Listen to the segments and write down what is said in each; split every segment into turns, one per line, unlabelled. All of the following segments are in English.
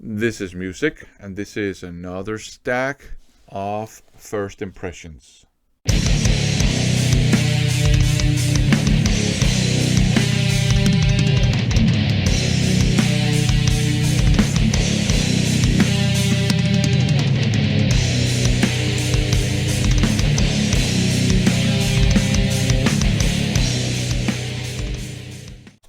This is music, and this is another stack of first impressions.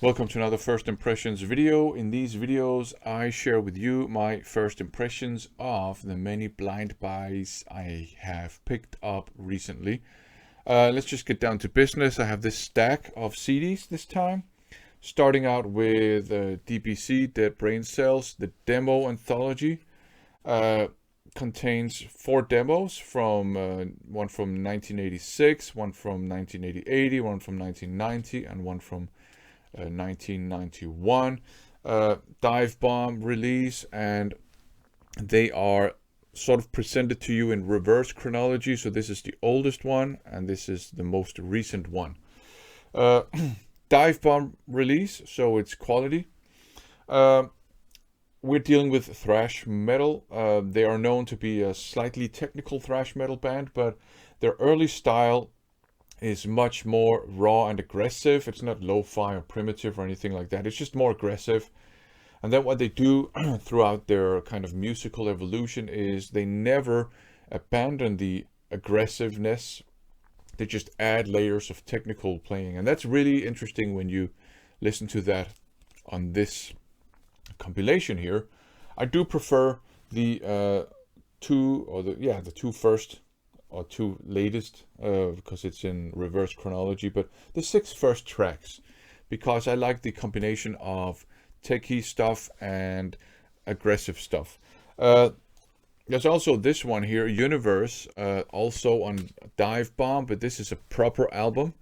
Welcome to another first impressions video. In these videos I share with you my first impressions of the many blind buys I have picked up recently. Let's just get down to business. I have this stack of CDs this time, starting out with DBC, Dead Brain Cells. The demo anthology contains 4 demos, from one from 1986, one from 1980, one from 1990, and one from 1991 Dive Bomb release, and they are sort of presented to you in reverse chronology. So this is the oldest one and this is the most recent one. Dive Bomb release, so it's quality. We're dealing with thrash metal. They are known to be a slightly technical thrash metal band, but their early style is much more raw and aggressive. It's not lo-fi or primitive or anything like that. It's just more aggressive. And then what they do throughout their kind of musical evolution is they never abandon the aggressiveness. They just add layers of technical playing. And that's really interesting when you listen to that on this compilation here. I do prefer the two first or 2 latest, because it's in reverse chronology, but the 6 first tracks, because I like the combination of techie stuff and aggressive stuff. There's also this one here, Universe, also on Dive Bomb, but this is a proper album.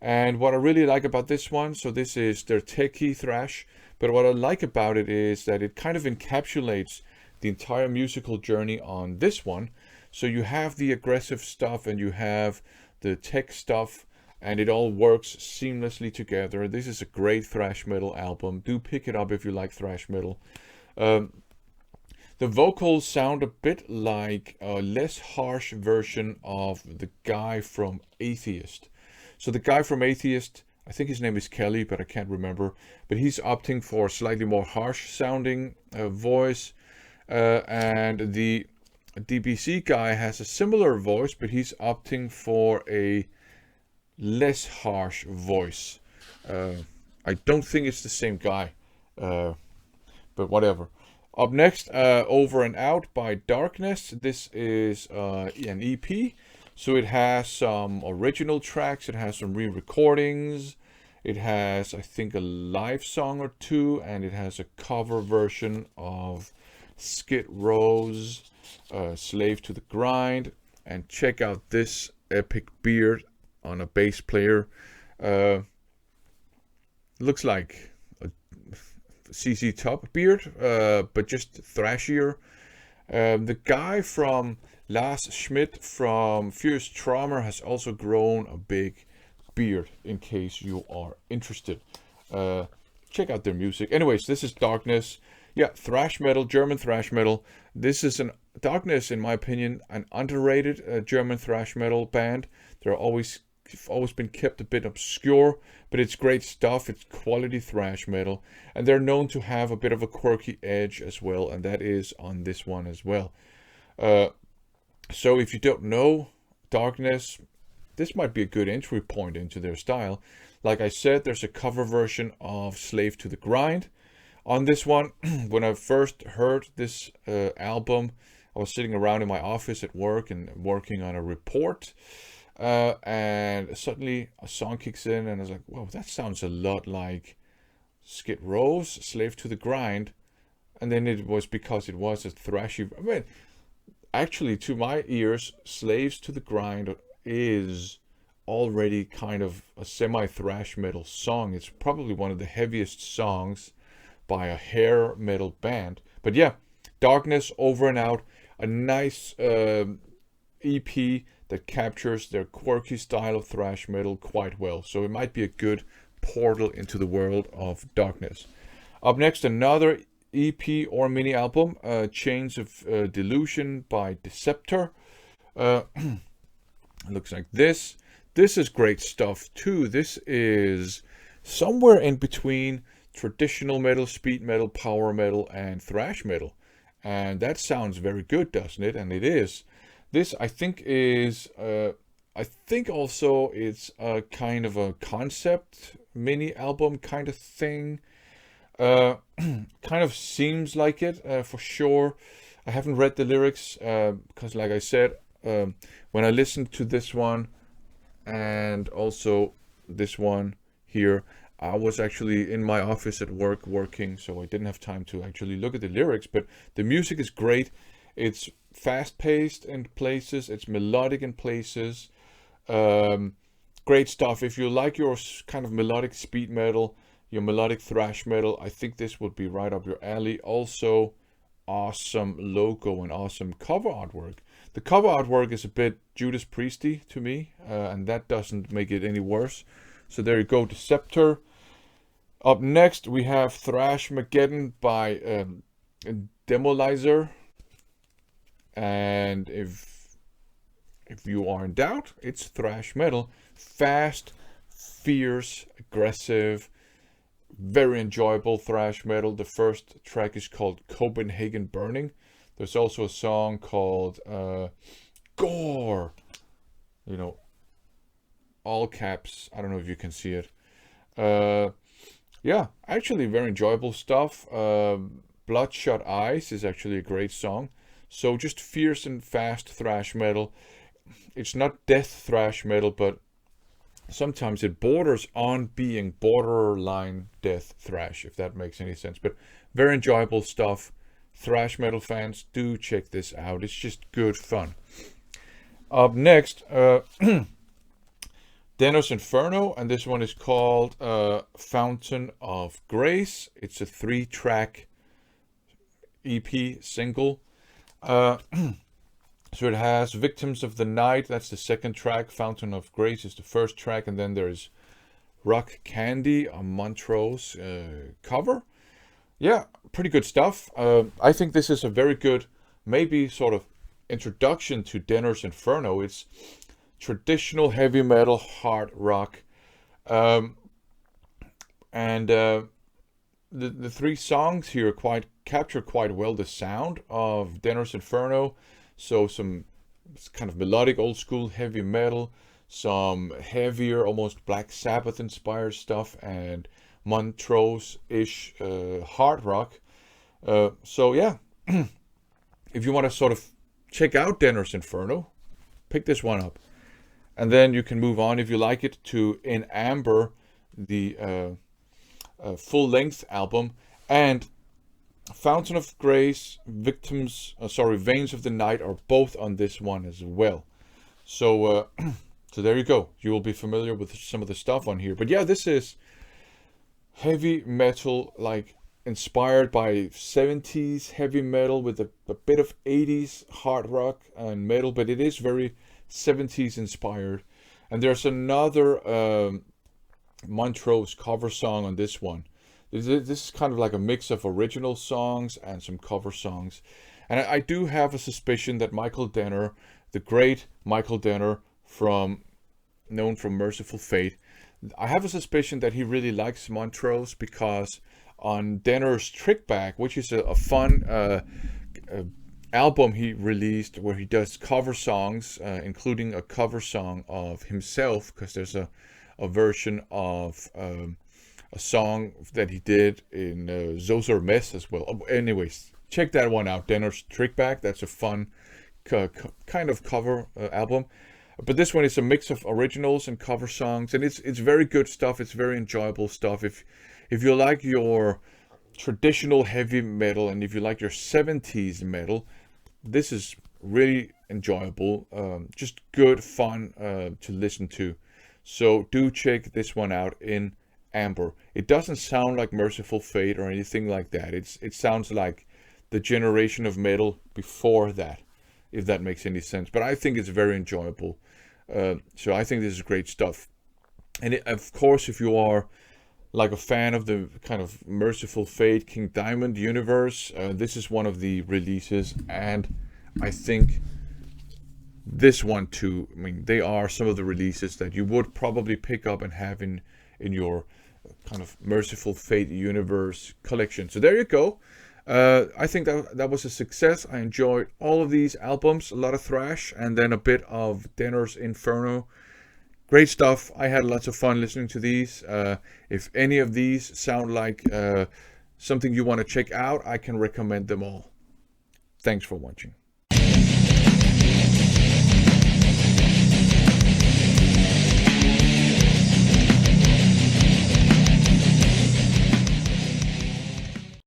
And what I really like about this one, so this is their techie thrash, but what I like about it is that it kind of encapsulates the entire musical journey on this one. So you have the aggressive stuff and you have the tech stuff, and it all works seamlessly together. This is a great thrash metal album. Do pick it up if you like thrash metal. The vocals sound a bit like a less harsh version of the guy from Atheist. So the guy from Atheist, I think his name is Kelly, but I can't remember. But he's opting for a slightly more harsh sounding voice. And the DBC guy has a similar voice, but he's opting for a less harsh voice. I don't think it's the same guy, but whatever. Up next, Over and Out by Darkness. This is an EP, so it has some original tracks, it has some re-recordings, it has, I think, a live song or 2, and it has a cover version of Skid Row's Slave to the Grind. And check out this epic beard on a bass player. Looks like a CC Top beard, but just thrashier. The guy from Lars Schmidt from Fierce Trauma has also grown a big beard, in case you are interested. Check out their music. Anyways, this is Darkness. Yeah, thrash metal, German thrash metal. This is Darkness, in my opinion, an underrated German thrash metal band. They're always been kept a bit obscure, but it's great stuff. It's quality thrash metal, and they're known to have a bit of a quirky edge as well, and that is on this one as well. So if you don't know Darkness, this might be a good entry point into their style. Like I said, there's a cover version of Slave to the Grind on this one. When I first heard this album, I was sitting around in my office at work and working on a report, and suddenly a song kicks in and I was like, whoa, that sounds a lot like Skid Row's Slave to the Grind. And then it was because it was a thrashy, I mean, actually to my ears, Slaves to the Grind is already kind of a semi-thrash metal song. It's probably one of the heaviest songs by a hair metal band. But yeah, Darkness, Over and Out, a nice EP that captures their quirky style of thrash metal quite well. So it might be a good portal into the world of Darkness. Up next, another EP or mini album, Chains of Delusion by Deceptor. It looks like this. This is great stuff too. This is somewhere in between traditional metal, speed metal, power metal, and thrash metal. And that sounds very good, doesn't it? And it is. This, I think, is... I think also it's a kind of a concept mini album kind of thing. Kind of seems like it, for sure. I haven't read the lyrics, because like I said, when I listened to this one and also this one here, I was actually in my office at work working, so I didn't have time to actually look at the lyrics, but the music is great. It's fast-paced in places, it's melodic in places. Great stuff. If you like your kind of melodic speed metal, your melodic thrash metal, I think this would be right up your alley. Also, awesome logo and awesome cover artwork. The cover artwork is a bit Judas Priesty to me, and that doesn't make it any worse. So there you go, Deceptor. Up next, we have Thrash Mageddon by Demolizer. And if you are in doubt, it's thrash metal. Fast, fierce, aggressive, very enjoyable thrash metal. The first track is called Copenhagen Burning. There's also a song called Gore. You know, all caps. I don't know if you can see it. Yeah, actually very enjoyable stuff. Bloodshot Eyes is actually a great song. So just fierce and fast thrash metal. It's not death thrash metal, but sometimes it borders on being borderline death thrash, if that makes any sense. But very enjoyable stuff. Thrash metal fans, do check this out. It's just good fun. Up next, Thrash Inferno, and this one is called Fountain of Grace. It's a 3-track EP single. So it has Victims of the Night, that's the second track. Fountain of Grace is the first track, and then there's Rock Candy, a Montrose cover. Yeah, pretty good stuff. I think this is a very good, maybe sort of introduction to Thrash Inferno. It's traditional heavy metal, hard rock, and the 3 songs here capture quite well the sound of Thrash Inferno. So some kind of melodic old school heavy metal, some heavier, almost Black Sabbath inspired stuff, and Montrose-ish hard rock. So yeah, if you want to sort of check out Thrash Inferno, pick this one up. And then you can move on, if you like it, to In Amber, the full-length album. And Fountain of Grace, Veins of the Night are both on this one as well. So, so there you go. You will be familiar with some of the stuff on here. But yeah, this is heavy metal, like inspired by 70s heavy metal with a bit of 80s hard rock and metal, but it is very 70s inspired. And there's another Montrose cover song on this one. This is kind of like a mix of original songs and some cover songs. And I do have a suspicion that Michael Denner, the great Michael Denner, known from Mercyful Fate, I have a suspicion that he really likes Montrose, because on Denner's Trick Bag, which is a fun album he released where he does cover songs, including a cover song of himself, because there's a version of a song that he did in Zoser Mess as well. Anyways, check that one out, Denner's Trick Bag. That's a fun kind of cover album. But this one is a mix of originals and cover songs, and it's very good stuff. It's very enjoyable stuff. If you like your traditional heavy metal and if you like your 70s metal, this is really enjoyable. Just good fun to listen to. So do check this one out, In Amber. It doesn't sound like Mercyful Fate or anything like that. It sounds like the generation of metal before that, if that makes any sense. But I think it's very enjoyable. So I think this is great stuff. And of course, if you are like a fan of the kind of Mercyful Fate, King Diamond universe, this is one of the releases, and I think this one too. I mean, they are some of the releases that you would probably pick up and have in your kind of Mercyful Fate universe collection. So there you go. I think that was a success. I enjoyed all of these albums, a lot of thrash, and then a bit of Thrash Inferno. Great stuff. I had lots of fun listening to these. If any of these sound like something you want to check out, I can recommend them all. Thanks for watching.